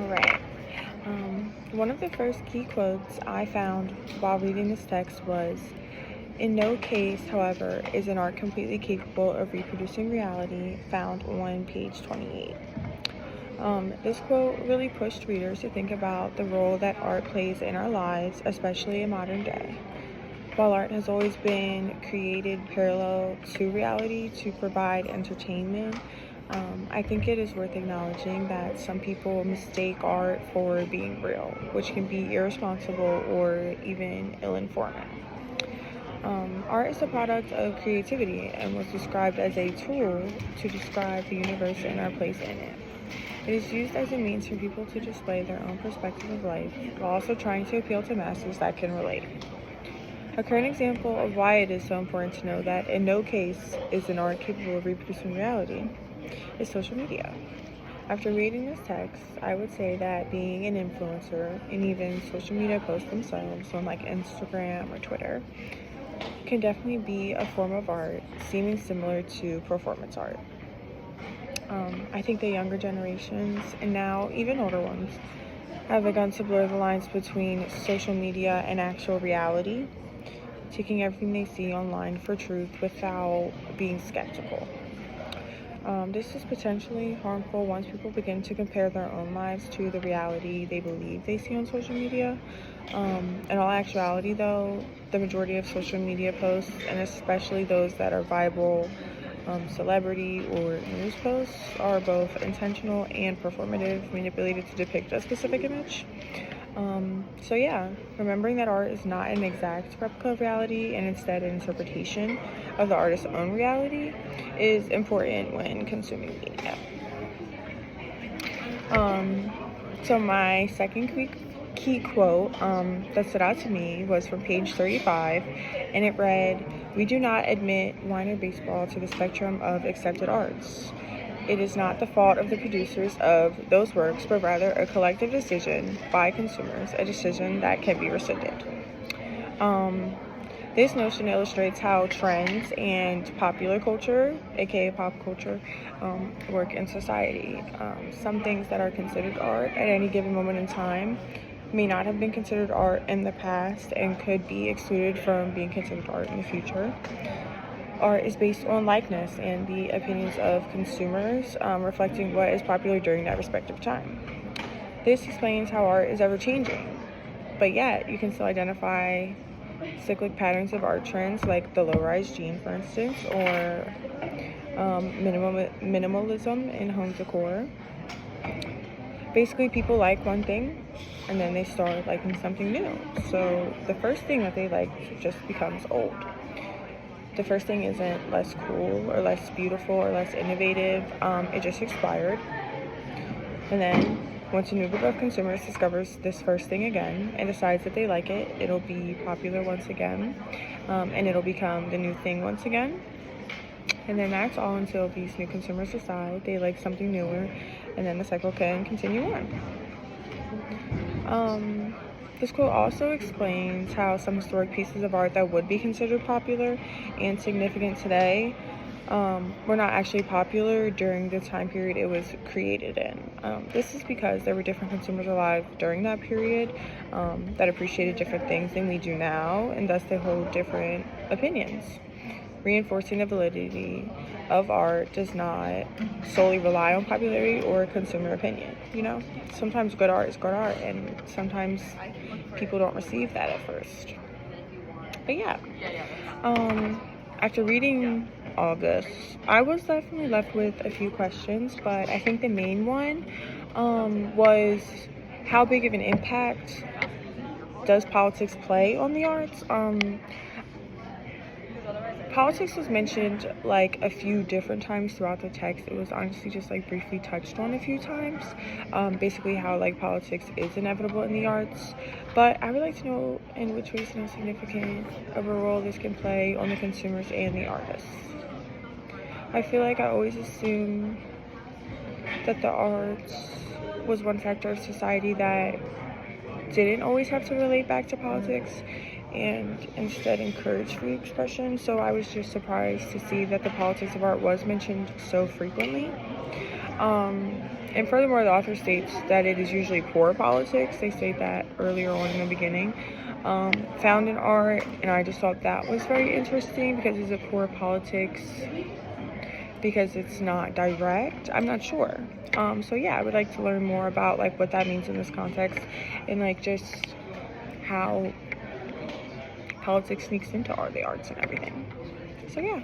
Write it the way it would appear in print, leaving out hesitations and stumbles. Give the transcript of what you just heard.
Alright. One of the first key quotes I found while reading this text was, "In no case, however, is an art completely capable of reproducing reality," found on page 28. This quote really pushed readers to think about the role that art plays in our lives, especially in modern day. While art has always been created parallel to reality to provide entertainment, I think it is worth acknowledging that some people mistake art for being real, which can be irresponsible or even ill-informed. Art is a product of creativity and was described as a tool to describe the universe and our place in it. It is used as a means for people to display their own perspective of life while also trying to appeal to masses that can relate. A current example of why it is so important to know that in no case is an art capable of reproducing reality is social media. After reading this text, I would say that being an influencer and even social media posts themselves on like Instagram or Twitter can definitely be a form of art seeming similar to performance art. I think the younger generations, and now even older ones, have begun to blur the lines between social media and actual reality, taking everything they see online for truth without being skeptical. This is potentially harmful once people begin to compare their own lives to the reality they believe they see on social media. In all actuality, though, the majority of social media posts, and especially those that are viral celebrity or news posts, are both intentional and performative, manipulated to depict a specific image. So yeah, remembering that art is not an exact replica of reality and instead an interpretation of the artist's own reality is important when consuming media. So my second key quote that stood out to me was from page 35, and it read, "We do not admit wine or baseball to the spectrum of accepted arts. It is not the fault of the producers of those works, but rather a collective decision by consumers, a decision that can be rescinded." This notion illustrates how trends and popular culture, aka pop culture, work in society. Some things that are considered art at any given moment in time may not have been considered art in the past and could be excluded from being considered art in the future. Art is based on likeness and the opinions of consumers, reflecting what is popular during that respective time. This explains how art is ever changing, but yet you can still identify cyclic patterns of art trends like the low-rise jean, for instance, or minimalism in home decor. Basically, people like one thing and then they start liking something new. So the first thing that they like just becomes old. The first thing isn't less cool or less beautiful or less innovative. It just expired. And then once a new group of consumers discovers this first thing again and decides that they like it, it'll be popular once again, and it'll become the new thing once again. And then that's all until these new consumers decide they like something newer, and then the cycle can continue on. This quote also explains how some historic pieces of art that would be considered popular and significant today were not actually popular during the time period it was created in. This is because there were different consumers alive during that period that appreciated different things than we do now, and thus they hold different opinions. Reinforcing the validity of art does not solely rely on popularity or consumer opinion. Sometimes good art is good art, and sometimes people don't receive that at first. But yeah, after reading all this, I was definitely left with a few questions, but I think the main one was, how big of an impact does politics play on the arts? Politics was mentioned like a few different times throughout the text. It was honestly just like briefly touched on a few times. Basically how like politics is inevitable in the arts. But I would like to know in which ways and how significant of a role this can play on the consumers and the artists. I feel like I always assume that the arts was one factor of society that didn't always have to relate back to politics, and instead encourage free expression. So I was just surprised to see that the politics of art was mentioned so frequently. And furthermore, the author states that it is usually poor politics. They state that earlier on in the beginning, found in art, and I just thought that was very interesting because is it poor politics because it's not direct? I'm not sure. So yeah, I would like to learn more about like what that means in this context and like just how politics sneaks into art, the arts and everything. So yeah.